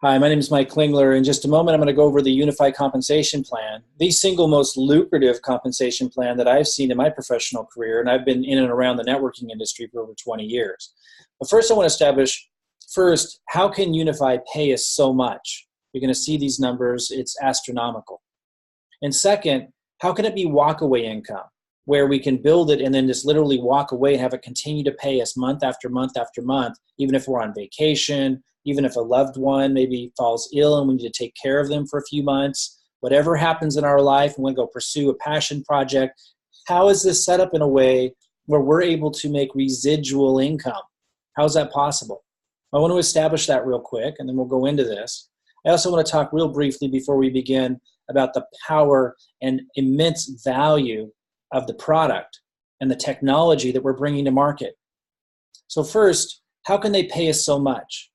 Hi, my name is Mike Klingler. In just a moment, I'm going to go over the Unifii compensation plan, the single most lucrative compensation plan that I've seen in my professional career, and I've been in and around the networking industry for over 20 years. But first, I want to establish, how can Unifii pay us so much? You're going to see these numbers. It's astronomical. And second, how can it be walkaway income, where we can build it and then just literally walk away and have it continue to pay us month after month after month, even if we're on vacation, even if a loved one maybe falls ill and we need to take care of them for a few months, whatever happens in our life, and we go pursue a passion project. How is this set up in a way where we're able to make residual income? How is that possible? I want to establish that real quick, and then we'll go into this. I also want to talk real briefly before we begin about the power and immense value of the product and the technology that we're bringing to market. So first, how can they pay us so much?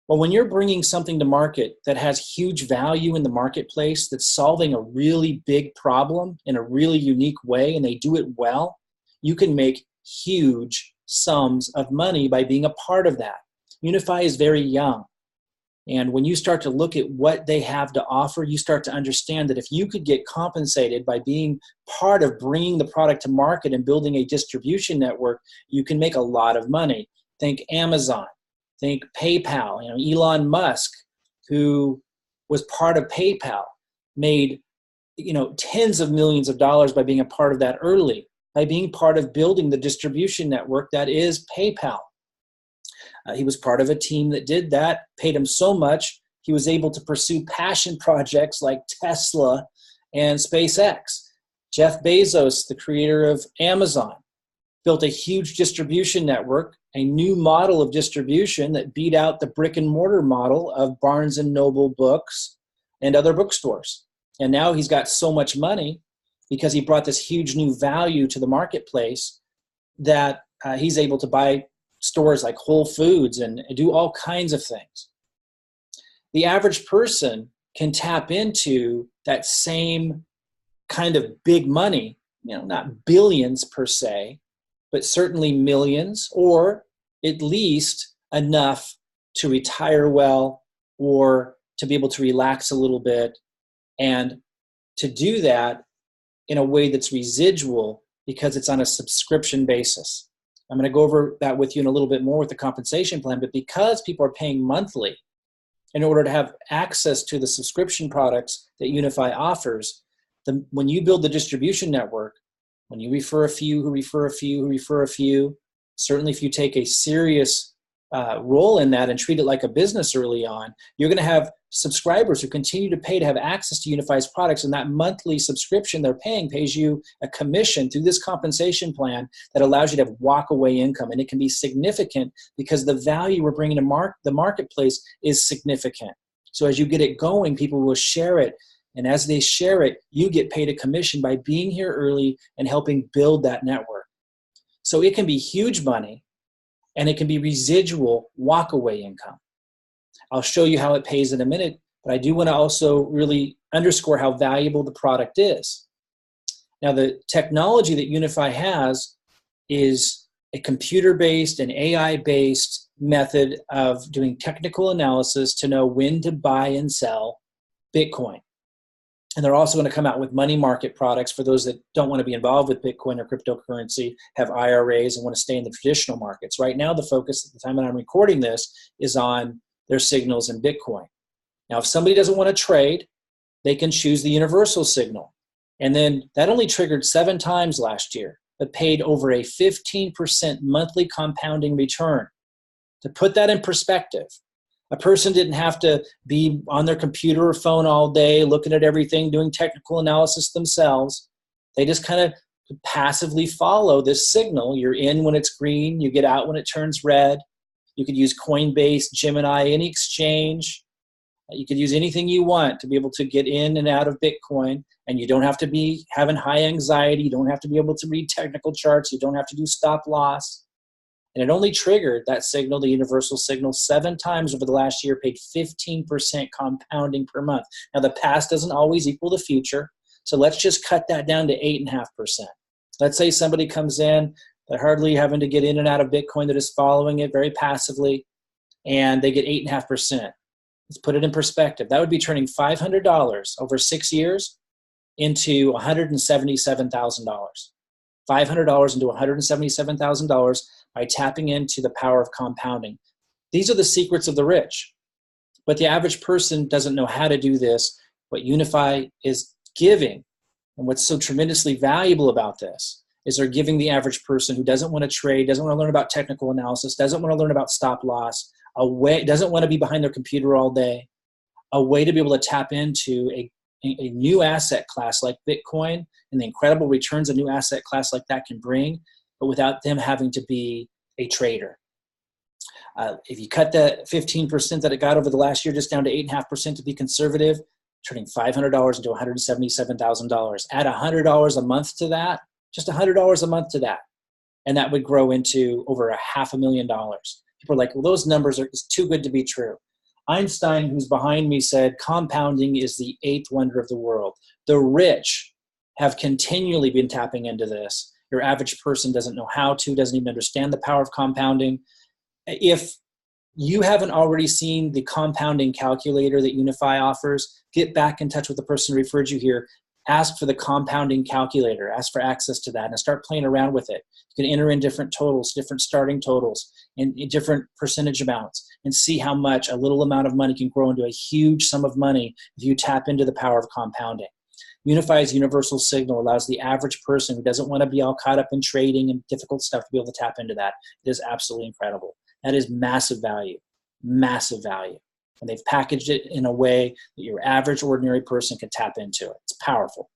Well, when you're bringing something to market that has huge value in the marketplace, that's solving a really big problem in a really unique way, and they do it well, you can make huge sums of money by being a part of that. Unifii is very young. And when you start to look at what they have to offer, you start to understand that if you could get compensated by being part of bringing the product to market and building a distribution network, you can make a lot of money. Think Amazon. Think PayPal. Elon Musk, who was part of PayPal, made tens of millions of dollars by being a part of that early, by being part of building the distribution network that is PayPal. He was part of a team that did that, paid him so much, he was able to pursue passion projects like Tesla and SpaceX. Jeff Bezos, the creator of Amazon, built a huge distribution network, a new model of distribution that beat out the brick and mortar model of Barnes and Noble books and other bookstores. And now he's got so much money because he brought this huge new value to the marketplace that he's able to buy stores like Whole Foods and do all kinds of things. The average person can tap into that same kind of big money, not billions per se, but certainly millions, or at least enough to retire well or to be able to relax a little bit, and to do that in a way that's residual because it's on a subscription basis. I'm going to go over that with you in a little bit more with the compensation plan, but because people are paying monthly in order to have access to the subscription products that Unifii offers, when you build the distribution network, when you refer a few, who refer a few, who refer a few, certainly if you take a serious role in that and treat it like a business early on, you're going to have subscribers who continue to pay to have access to Unifii's products, and that monthly subscription they're paying pays you a commission through this compensation plan that allows you to have walk-away income, and it can be significant because the value we're bringing to the marketplace is significant. So as you get it going, people will share it, and as they share it, you get paid a commission by being here early and helping build that network. So it can be huge money, and it can be residual walk-away income. I'll show you how it pays in a minute, but I do want to also really underscore how valuable the product is. Now, the technology that Unifii has is a computer-based and AI-based method of doing technical analysis to know when to buy and sell Bitcoin. And they're also going to come out with money market products for those that don't want to be involved with Bitcoin or cryptocurrency, have IRAs, and want to stay in the traditional markets. Right now, the focus at the time that I'm recording this is on their signals in Bitcoin. Now, if somebody doesn't want to trade, they can choose the universal signal. And then that only triggered 7 times last year, but paid over a 15% monthly compounding return. To put that in perspective, a person didn't have to be on their computer or phone all day looking at everything, doing technical analysis themselves. They just kind of passively follow this signal. You're in when it's green, you get out when it turns red. You could use Coinbase, Gemini, any exchange. You could use anything you want to be able to get in and out of Bitcoin, and you don't have to be having high anxiety. You don't have to be able to read technical charts. You don't have to do stop loss. And it only triggered that signal, the universal signal, 7 times over the last year, paid 15% compounding per month. Now, the past doesn't always equal the future, so let's just cut that down to 8.5%. Let's say somebody comes in, they're hardly having to get in and out of Bitcoin, they're just following it very passively, and they get 8.5%. Let's put it in perspective. That would be turning $500 over 6 years into $177,000. $500 into $177,000 by tapping into the power of compounding. These are the secrets of the rich. But the average person doesn't know how to do this. What Unifii is giving, and what's so tremendously valuable about this, is they're giving the average person who doesn't want to trade, doesn't want to learn about technical analysis, doesn't want to learn about stop loss, doesn't want to be behind their computer all day, a way to be able to tap into a new asset class like Bitcoin and the incredible returns a new asset class like that can bring, but without them having to be a trader. If you cut the 15% that it got over the last year just down to 8.5% to be conservative, turning $500 into $177,000. Add $100 a month to that, just $100 a month to that, and that would grow into over $500,000. People are like, well, those numbers are too good to be true. Einstein, who's behind me, said compounding is the eighth wonder of the world. The rich have continually been tapping into this. Your average person doesn't know how to, doesn't even understand the power of compounding. If you haven't already seen the compounding calculator that Unifii offers, get back in touch with the person who referred you here. Ask for the compounding calculator. Ask for access to that and start playing around with it. You can enter in different totals, different starting totals, and different percentage amounts, and see how much a little amount of money can grow into a huge sum of money if you tap into the power of compounding. Unifii's universal signal allows the average person who doesn't want to be all caught up in trading and difficult stuff to be able to tap into that. It is absolutely incredible. That is massive value, massive value. And they've packaged it in a way that your average ordinary person can tap into it. It's powerful.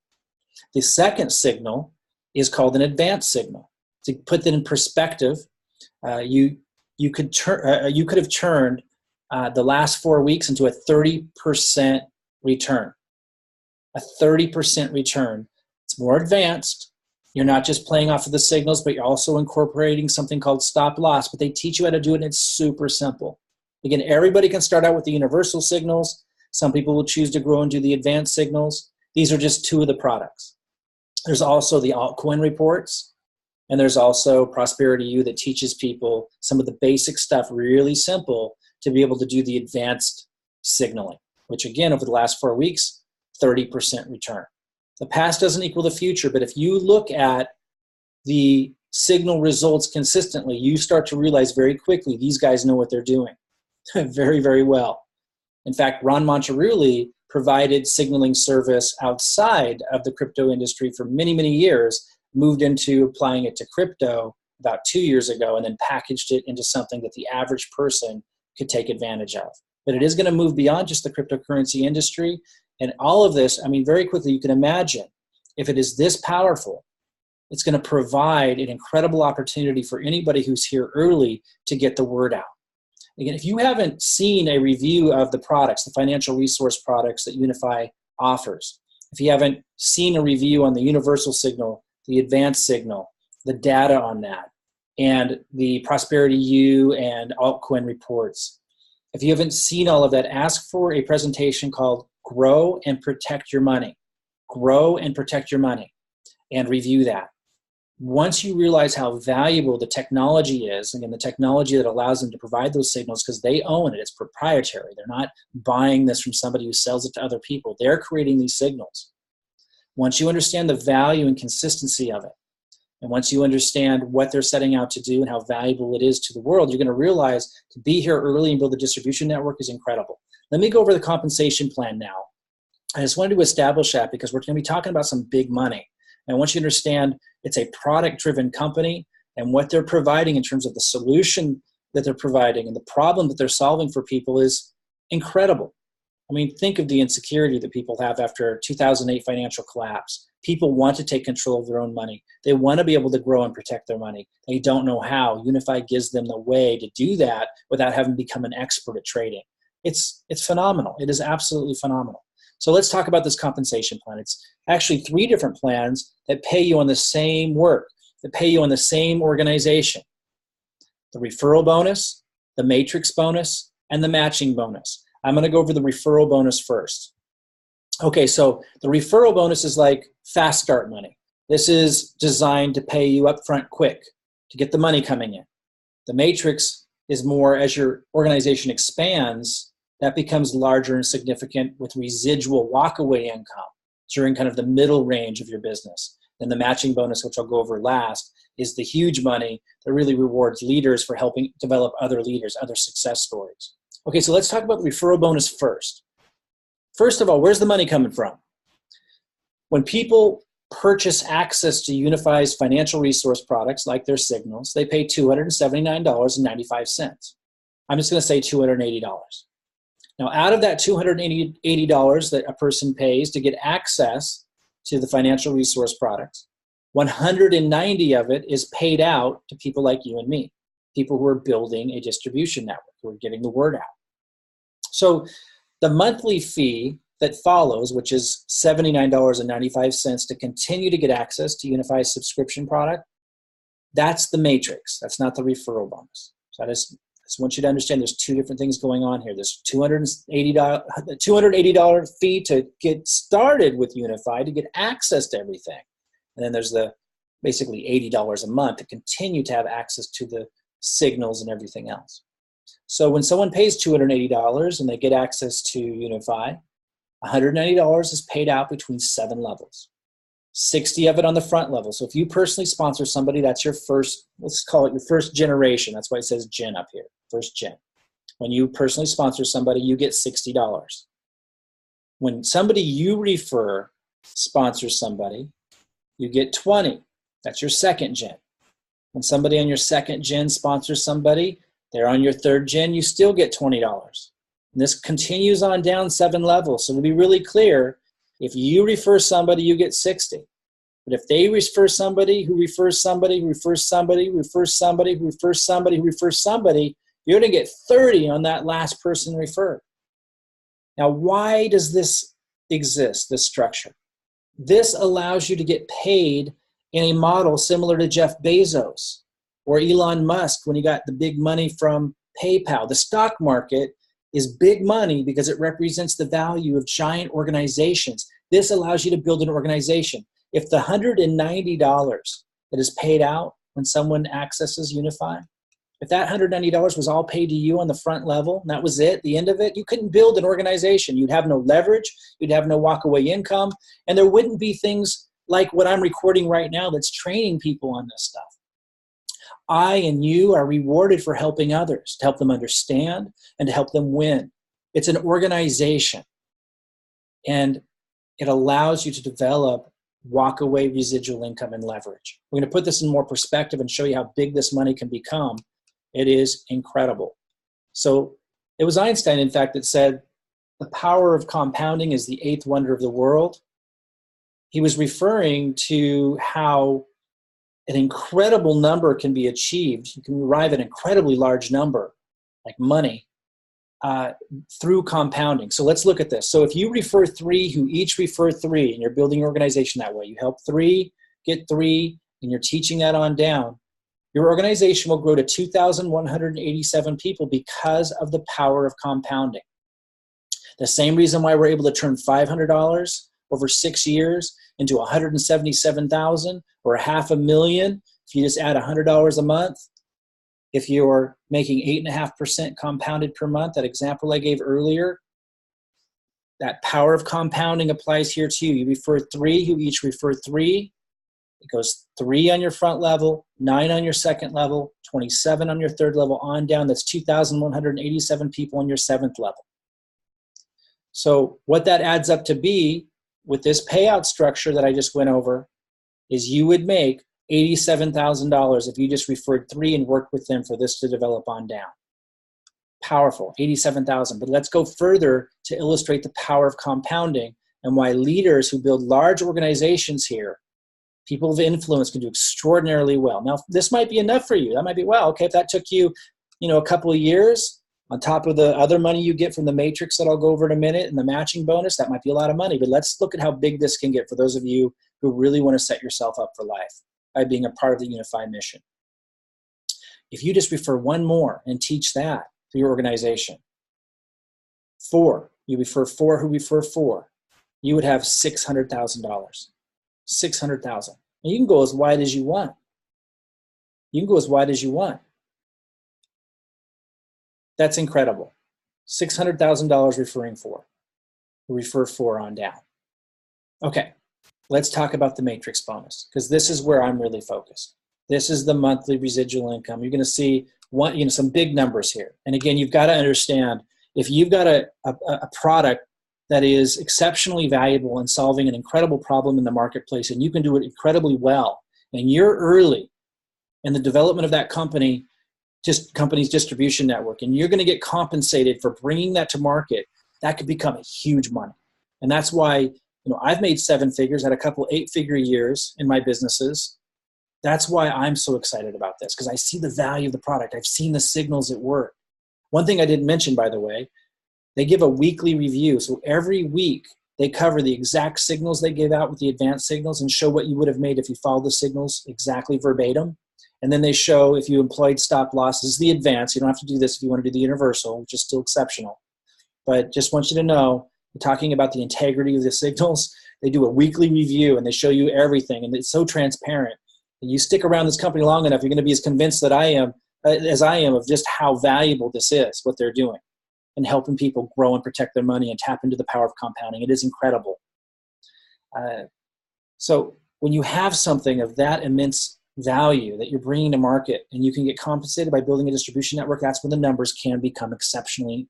The second signal is called an advanced signal. To put that in perspective, you could have turned the last 4 weeks into a 30% return. A 30% return. It's more advanced. You're not just playing off of the signals, but you're also incorporating something called stop loss. But they teach you how to do it, and it's super simple. Again, everybody can start out with the universal signals. Some people will choose to grow and do the advanced signals. These are just two of the products. There's also the altcoin reports, and there's also Prosperity U that teaches people some of the basic stuff, really simple, to be able to do the advanced signaling, which again, over the last 4 weeks, 30% return. The past doesn't equal the future, but if you look at the signal results consistently, you start to realize very quickly these guys know what they're doing very, very well. In fact, Ron Monterulli provided signaling service outside of the crypto industry for many, many years, moved into applying it to crypto about 2 years ago, and then packaged it into something that the average person could take advantage of. But it is going to move beyond just the cryptocurrency industry. And all of this, I mean, very quickly, you can imagine if it is this powerful, it's going to provide an incredible opportunity for anybody who's here early to get the word out. Again, if you haven't seen a review of the products, the financial resource products that Unifii offers, if you haven't seen a review on the universal signal, the advanced signal, the data on that, and the Prosperity U and altcoin reports, if you haven't seen all of that, ask for a presentation called Grow and Protect Your Money. Grow and Protect Your Money, and review that. Once you realize how valuable the technology is, again, the technology that allows them to provide those signals, because they own it, it's proprietary. They're not buying this from somebody who sells it to other people. They're creating these signals. Once you understand the value and consistency of it, and once you understand what they're setting out to do and how valuable it is to the world, you're going to realize to be here early and build a distribution network is incredible. Let me go over the compensation plan now. I just wanted to establish that because we're going to be talking about some big money. And I want you to understand it's a product-driven company, and what they're providing in terms of the solution that they're providing and the problem that they're solving for people is incredible. I mean, think of the insecurity that people have after 2008 financial collapse. People want to take control of their own money. They want to be able to grow and protect their money. They don't know how. Unifii gives them the way to do that without having become an expert at trading. It's phenomenal. It is absolutely phenomenal. So let's talk about this compensation plan. It's actually 3 different plans that pay you on the same work, that pay you on the same organization. The referral bonus, the matrix bonus, and the matching bonus. I'm going to go over the referral bonus first. Okay, so the referral bonus is like fast start money. This is designed to pay you up front quick, to get the money coming in. The matrix is more as your organization expands, that becomes larger and significant with residual walkaway income during kind of the middle range of your business. Then the matching bonus, which I'll go over last, is the huge money that really rewards leaders for helping develop other leaders, other success stories. Okay, so let's talk about the referral bonus first. First of all, where's the money coming from? When people purchase access to Unifi's financial resource products like their signals, they pay $279.95. I'm just going to say $280. Now, out of that $280 that a person pays to get access to the financial resource products, 190 of it is paid out to people like you and me, people who are building a distribution network, who are getting the word out. So the monthly fee that follows, which is $79.95 to continue to get access to Unifi's subscription product, that's the matrix. That's not the referral bonus. So I just want you to understand there's two different things going on here. There's $280 fee to get started with Unify, to get access to everything. And then there's the basically $80 a month to continue to have access to the signals and everything else. So when someone pays $280 and they get access to Unify, $190 is paid out between 7 levels. 60 of it on the front level. So if you personally sponsor somebody, that's your first, let's call it your first generation. That's why it says gen up here, first gen. When you personally sponsor somebody, you get $60. When somebody you refer sponsors somebody, you get 20. That's your second gen. When somebody on your second gen sponsors somebody, they're on your third gen, you still get $20. And this continues on down 7 levels. So to be really clear, if you refer somebody, you get 60. But if they refer somebody who refers somebody who refers somebody who refers somebody who refers somebody who refers somebody, you're going to get 30 on that last person referred. Now, why does this exist, this structure? This allows you to get paid in a model similar to Jeff Bezos or Elon Musk when he got the big money from PayPal. The stock market is big money because it represents the value of giant organizations. This allows you to build an organization. If the $190 that is paid out when someone accesses Unify, if that $190 was all paid to you on the front level, and that was it, the end of it, you couldn't build an organization. You'd have no leverage, you'd have no walkaway income, and there wouldn't be things like what I'm recording right now that's training people on this stuff. I and you are rewarded for helping others, to help them understand and to help them win. It's an organization, and it allows you to develop walkaway residual income and leverage. We're going to put this in more perspective and show you how big this money can become. It is incredible. So it was Einstein, in fact, that said, the power of compounding is the 8th wonder of the world. He was referring to how an incredible number can be achieved. You can arrive at an incredibly large number, like money, through compounding. So let's look at this. So if you refer 3 who each refer 3, and you're building your organization that way, you help 3, get 3, and you're teaching that on down, your organization will grow to 2,187 people because of the power of compounding. The same reason why we're able to turn $500 over 6 years into $177,000 or $500,000 if you just add $100 a month. If you're making 8.5% compounded per month, that example I gave earlier, that power of compounding applies here too. You refer 3 who each refer 3. It goes 3 on your front level, 9 on your second level, 27 on your third level, on down. That's 2,187 people on your 7th level. So what that adds up to be with this payout structure that I just went over is you would make $87,000 if you just referred 3 and worked with them for this to develop on down. Powerful, $87,000. But let's go further to illustrate the power of compounding and why leaders who build large organizations here, people of influence, can do extraordinarily well. Now, this might be enough for you. That might be, well, okay, if that took you, a couple of years, on top of the other money you get from the matrix that I'll go over in a minute and the matching bonus, that might be a lot of money. But let's look at how big this can get for those of you who really want to set yourself up for life by being a part of the Unify mission. If you just refer 1 more and teach that to your organization, 4, you refer 4 who refer 4, you would have $600,000. $600,000. And you can go as wide as you want. You can go as wide as you want. That's incredible. $600,000 refer four on down. Okay, let's talk about the matrix bonus, because this is where I'm really focused. This is the monthly residual income. You're going to see some big numbers here. And again, you've got to understand, if you've got a product that is exceptionally valuable and solving an incredible problem in the marketplace, and you can do it incredibly well, and you're early in the development of that company's distribution network, and you're going to get compensated for bringing that to market, that could become a huge money. And that's why, I've made 7 figures, had a couple 8-figure years in my businesses. That's why I'm so excited about this, because I see the value of the product. I've seen the signals at work. One thing I didn't mention, by the way, they give a weekly review. So every week they cover the exact signals they give out with the advanced signals and show what you would have made if you followed the signals exactly verbatim. And then they show if you employed stop losses, the advanced. You don't have to do this if you want to do the universal, which is still exceptional. But just want you to know, we're talking about the integrity of the signals. They do a weekly review and they show you everything, and it's so transparent. And you stick around this company long enough, you're going to be as convinced that as I am of just how valuable this is, what they're doing, and helping people grow and protect their money and tap into the power of compounding. It is incredible. So when you have something of that immense value that you're bringing to market and you can get compensated by building a distribution network, that's when the numbers can become exceptionally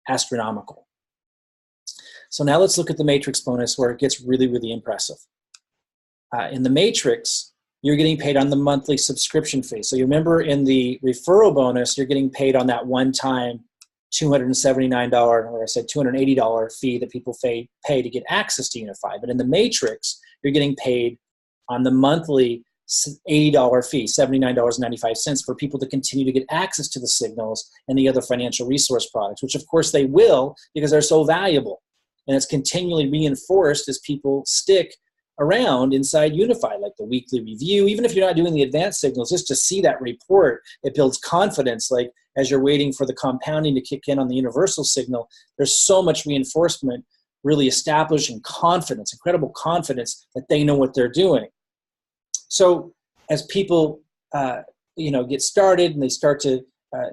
astronomical. So now let's look at the matrix bonus, where it gets really, really impressive. In the matrix, you're getting paid on the monthly subscription fee. So you remember in the referral bonus, you're getting paid on that one-time $279, or I said $280 fee that people pay to get access to Unifii. But in the matrix, you're getting paid on the monthly $80 fee, $79.95, for people to continue to get access to the signals and the other financial resource products, which of course they will, because they're so valuable. And it's continually reinforced as people stick around inside Unifii, like the weekly review. Even if you're not doing the advanced signals, just to see that report, it builds confidence. Like as you're waiting for the compounding to kick in on the universal signal, there's so much reinforcement really establishing confidence, incredible confidence that they know what they're doing. So as people get started and they start to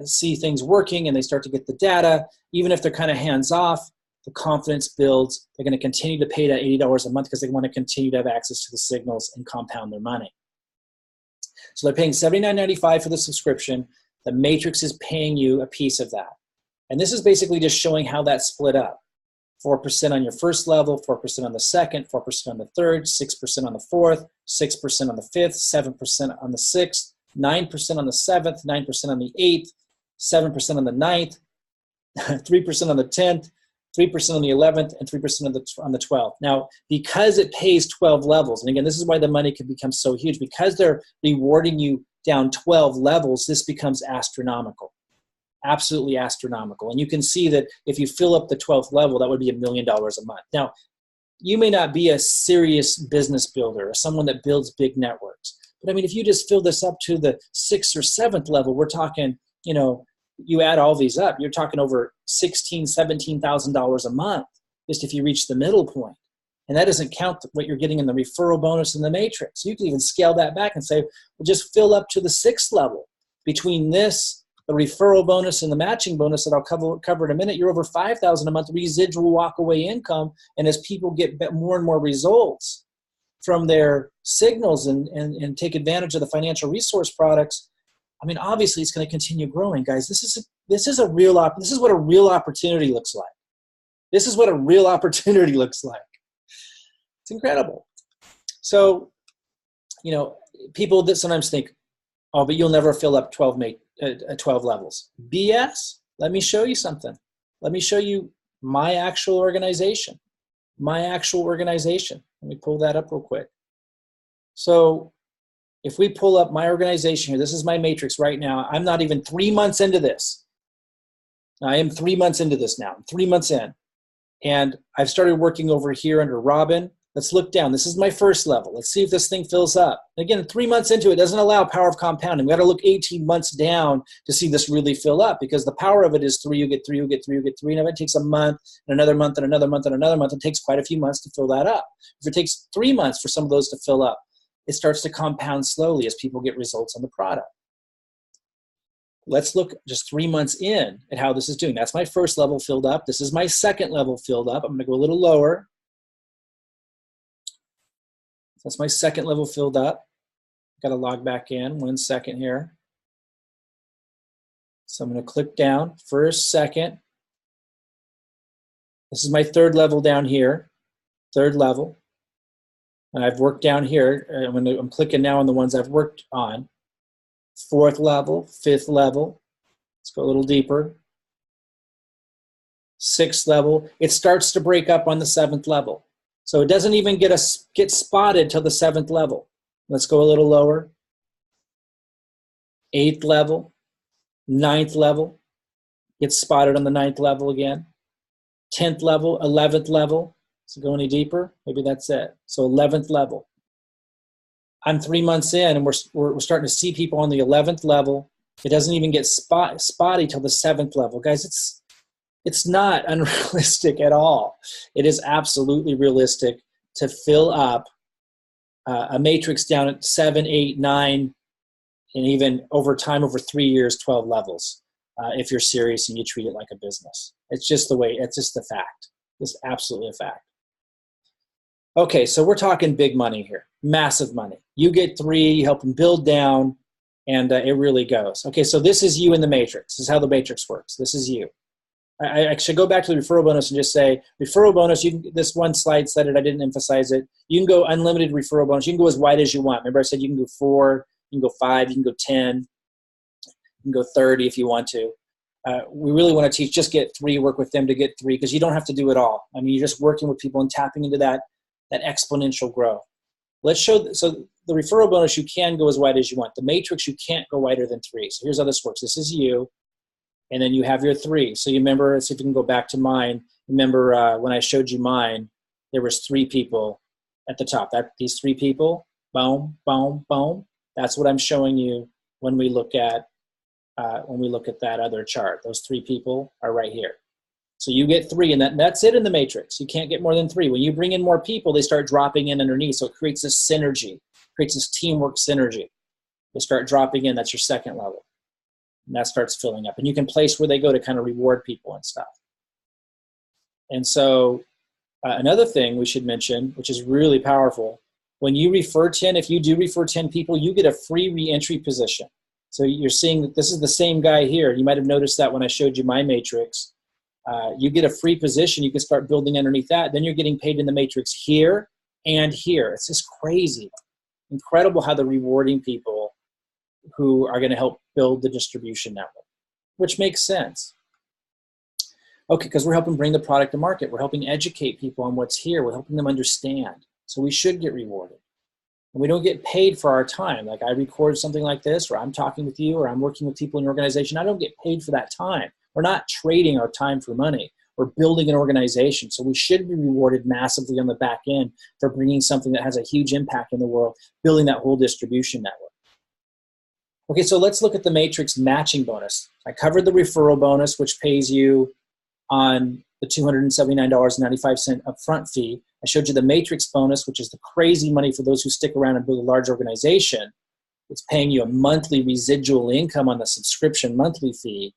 see things working and they start to get the data, even if they're kind of hands off, the confidence builds. They're going to continue to pay that $80 a month because they want to continue to have access to the signals and compound their money. So they're paying $79.95 for the subscription. The matrix is paying you a piece of that. And this is basically just showing how that's split up. 4% on your first level, 4% on the second, 4% on the third, 6% on the fourth, 6% on the fifth, 7% on the sixth, 9% on the seventh, 9% on the eighth, 7% on the ninth, 3% on the 10th, 3% on the 11th, and 3% on the 12th. Now, because it pays 12 levels, and again, this is why the money can become so huge, because they're rewarding you down 12 levels, this becomes astronomical, absolutely astronomical. And you can see that if you fill up the 12th level, that would be $1 million a month. Now, you may not be a serious business builder or someone that builds big networks, but I mean, if you just fill this up to the 6th or 7th level, we're talking, you add all these up, you're talking over $16,000, $17,000 a month, just if you reach the middle point. And that doesn't count what you're getting in the referral bonus and the matrix. You can even scale that back and say, well, just fill up to the 6th level. Between this, the referral bonus and the matching bonus that I'll cover in a minute, you're over $5,000 a month residual walkaway income. And as people get more and more results from their signals and take advantage of the financial resource products, I mean, obviously it's going to continue growing, guys. This is what a real opportunity looks like. This is what a real opportunity looks like. It's incredible. So, people that sometimes think, oh, but you'll never fill up 12 levels. BS. Let me show you something. Let me show you my actual organization. Let me pull that up real quick. So if we pull up my organization here, this is my matrix right now. I'm not even 3 months into this. I am 3 months into this now. I'm 3 months in. And I've started working over here under Robin. Let's look down. This is my first level. Let's see if this thing fills up. Again, 3 months into it doesn't allow power of compounding. We've got to look 18 months down to see this really fill up, because the power of it is 3, you get 3, you get 3, you get 3. Now it takes a month and another month and another month and another month. It takes quite a few months to fill that up. If it takes 3 months for some of those to fill up, it starts to compound slowly as people get results on the product. let's look just 3 months in at how this is doing. That's my first level filled up. This is my second level filled up. I'm going to go a little lower. That's my second level filled up. Got to log back in 1 second here. So I'm going to click down first, second. This is my third level down here, third level. And I've worked down here. I'm clicking now on the ones I've worked on. Fourth level, fifth level. Let's go a little deeper. Sixth level. It starts to break up on the seventh level. So it doesn't even get spotted till the seventh level. Let's go a little lower. Eighth level, ninth level. Gets spotted on the ninth level again. 10th level, 11th level. So go any deeper? Maybe that's it. So 11th level. I'm 3 months in, and we're starting to see people on the 11th level. It doesn't even get spotty till the 7th level. Guys, it's not unrealistic at all. It is absolutely realistic to fill up a matrix down at 7, 8, 9, and even over time, over 3 years, 12 levels, if you're serious and you treat it like a business. It's just the way, it's just a fact. It's absolutely a fact. Okay, so we're talking big money here, massive money. You get 3, you help them build down, and it really goes. Okay, so this is you in the matrix. This is how the matrix works. This is you. I should go back to the referral bonus and just say, referral bonus, this one slide said it, I didn't emphasize it. You can go unlimited referral bonus. You can go as wide as you want. Remember I said you can go 4, you can go 5, you can go 10, you can go 30 if you want to. We really want to teach, just get 3, work with them to get 3, because you don't have to do it all. I mean, you're just working with people and tapping into that exponential growth. Let's show, so the referral bonus, you can go as wide as you want. The matrix, you can't go wider than 3. So here's how this works. This is you, and then you have your 3. So you remember, let's see if you can go back to mine. Remember when I showed you mine, there was 3 people at the top. These 3 people, boom, boom, boom. That's what I'm showing you when we look at that other chart. Those 3 people are right here. So you get 3, and that's it in the matrix. You can't get more than 3. When you bring in more people, they start dropping in underneath. So it creates this synergy, creates this teamwork synergy. They start dropping in. That's your second level. And that starts filling up. And you can place where they go to kind of reward people and stuff. And so another thing we should mention, which is really powerful, when you refer 10, if you do refer 10 people, you get a free re-entry position. So you're seeing that this is the same guy here. You might have noticed that when I showed you my matrix. You get a free position. You can start building underneath that. Then you're getting paid in the matrix here and here. It's just crazy. Incredible how they're rewarding people who are going to help build the distribution network, which makes sense. Okay, because we're helping bring the product to market. We're helping educate people on what's here. We're helping them understand. So we should get rewarded. And we don't get paid for our time. Like I record something like this, or I'm talking with you, or I'm working with people in your organization. I don't get paid for that time. We're not trading our time for money. We're building an organization. So we should be rewarded massively on the back end for bringing something that has a huge impact in the world, building that whole distribution network. Okay, so let's look at the matrix matching bonus. I covered the referral bonus, which pays you on the $279.95 upfront fee. I showed you the matrix bonus, which is the crazy money for those who stick around and build a large organization. It's paying you a monthly residual income on the subscription monthly fee.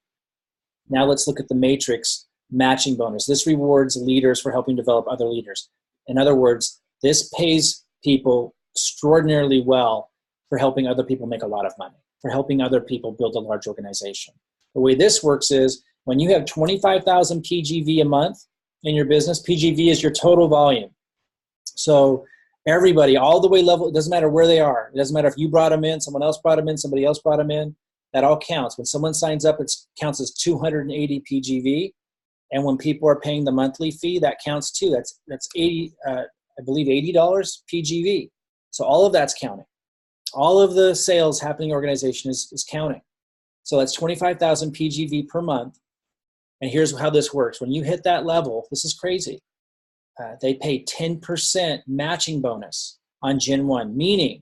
Now let's look at the matrix matching bonus. This rewards leaders for helping develop other leaders. In other words, this pays people extraordinarily well for helping other people make a lot of money, for helping other people build a large organization. The way this works is when you have 25,000 PGV a month in your business, PGV is your total volume. So everybody, all the way level, it doesn't matter where they are. It doesn't matter if you brought them in, someone else brought them in, somebody else brought them in. That all counts. When someone signs up, it counts as 280 PGV. And when people are paying the monthly fee, that counts too. That's 80, I believe $80 PGV. So all of that's counting. All of the sales happening in the organization is counting. So that's 25,000 PGV per month. And here's how this works. When you hit that level, this is crazy. They pay 10% matching bonus on Gen 1, meaning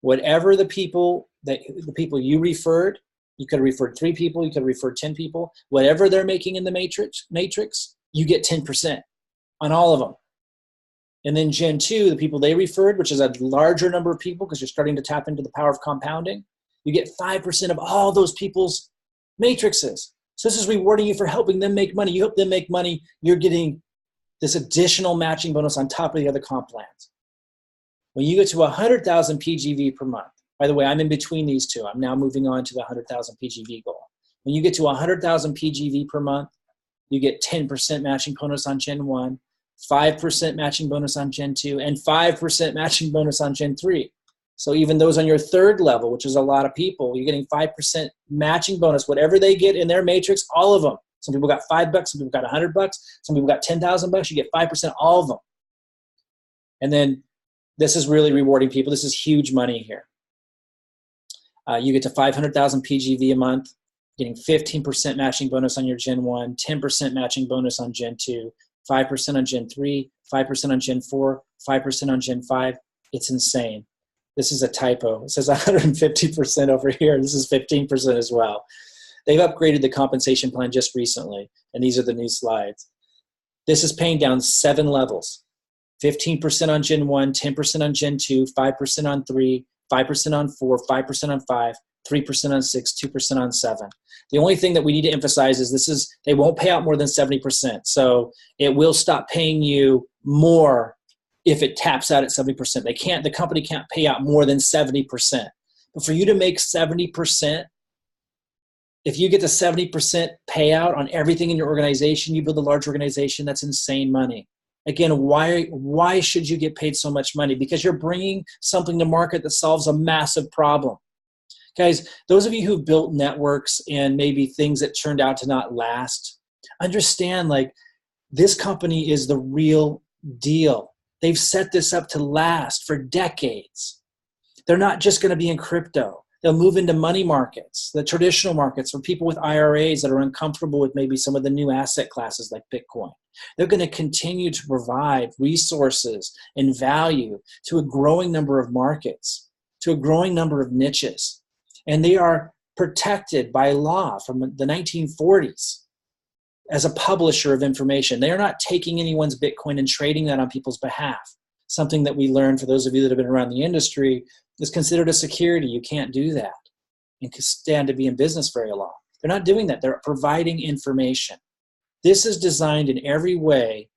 whatever the people you referred, you could have referred 3 people, you could have referred 10 people, whatever they're making in the matrix, you get 10% on all of them. And then Gen 2, the people they referred, which is a larger number of people because you're starting to tap into the power of compounding, you get 5% of all those people's matrices. So this is rewarding you for helping them make money. You help them make money, you're getting this additional matching bonus on top of the other comp plans. When you get to 100,000 PGV per month, by the way, I'm in between these two. I'm now moving on to the 100,000 PGV goal. When you get to 100,000 PGV per month, you get 10% matching bonus on Gen 1, 5% matching bonus on Gen 2, and 5% matching bonus on Gen 3. So even those on your third level, which is a lot of people, you're getting 5% matching bonus, whatever they get in their matrix, all of them. Some people got $5, some people got $100, some people got $10,000, you get 5%, all of them. And then this is really rewarding people. This is huge money here. You get to 500,000 PGV a month, getting 15% matching bonus on your Gen 1, 10% matching bonus on Gen 2, 5% on Gen 3, 5% on Gen 4, 5% on Gen 5. It's insane. This is a typo. It says 150% over here. This is 15% as well. They've upgraded the compensation plan just recently, and these are the new slides. This is paying down 7 levels. 15% on Gen 1, 10% on Gen 2, 5% on 3, 5% on 4, 5% on 5, 3% on 6, 2% on 7. The only thing that we need to emphasize is they won't pay out more than 70%. So it will stop paying you more if it taps out at 70%. The company can't pay out more than 70%. But for you to make 70%, if you get the 70% payout on everything in your organization, you build a large organization, that's insane money. Again, why should you get paid so much money? Because you're bringing something to market that solves a massive problem. Guys, those of you who've built networks and maybe things that turned out to not last, understand like this company is the real deal. They've set this up to last for decades. They're not just going to be in crypto. They'll move into money markets, the traditional markets for people with IRAs that are uncomfortable with maybe some of the new asset classes like Bitcoin. They're going to continue to provide resources and value to a growing number of markets, to a growing number of niches. And they are protected by law from the 1940s as a publisher of information. They are not taking anyone's Bitcoin and trading that on people's behalf. Something that we learned, for those of you that have been around the industry, is considered a security. You can't do that and stand to be in business very long. They're not doing that. They're providing information. This is designed in every way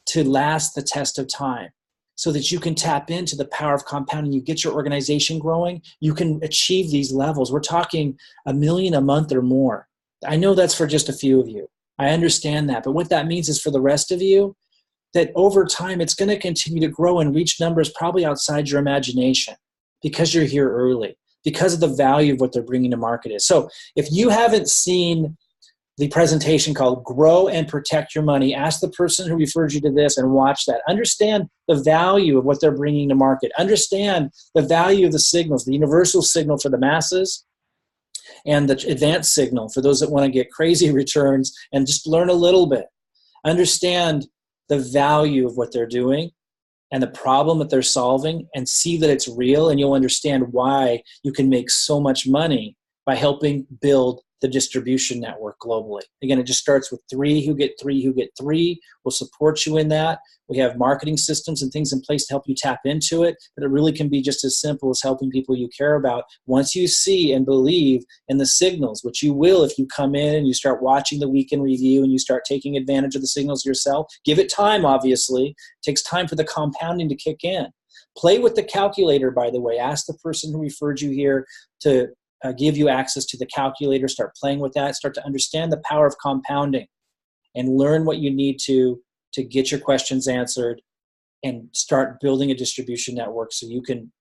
to last the test of time so that you can tap into the power of compounding. You get your organization growing, you can achieve these levels. We're talking $1 million a month or more. I know that's for just a few of you. I understand that. But what that means is for the rest of you, that over time it's going to continue to grow and reach numbers probably outside your imagination because you're here early, because of the value of what they're bringing to market is. So if you haven't seen the presentation called Grow and Protect Your Money, ask the person who referred you to this and watch that. Understand the value of what they're bringing to market. Understand the value of the signals, the universal signal for the masses and the advanced signal for those that want to get crazy returns and just learn a little bit. Understand the value of what they're doing and the problem that they're solving and see that it's real, and you'll understand why you can make so much money by helping build the distribution network globally. Again, it just starts with 3 who get 3 who get 3. We'll support you in that. We have marketing systems and things in place to help you tap into it, but it really can be just as simple as helping people you care about. Once you see and believe in the signals, which you will if you come in and you start watching the weekend review and you start taking advantage of the signals yourself, give it time, obviously. It takes time for the compounding to kick in. Play with the calculator, by the way. Ask the person who referred you here to give you access to the calculator. Start playing with that. Start to understand the power of compounding and learn what you need to get your questions answered and start building a distribution network so you can,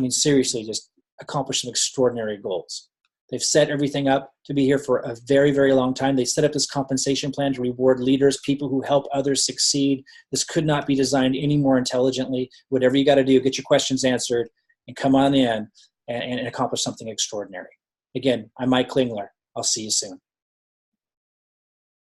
seriously, just accomplish some extraordinary goals. They've set everything up to be here for a very, very long time. They set up this compensation plan to reward leaders, people who help others succeed. This could not be designed any more intelligently. Whatever you got to do, get your questions answered and come on in and accomplish something extraordinary. Again, I'm Mike Klingler. I'll see you soon.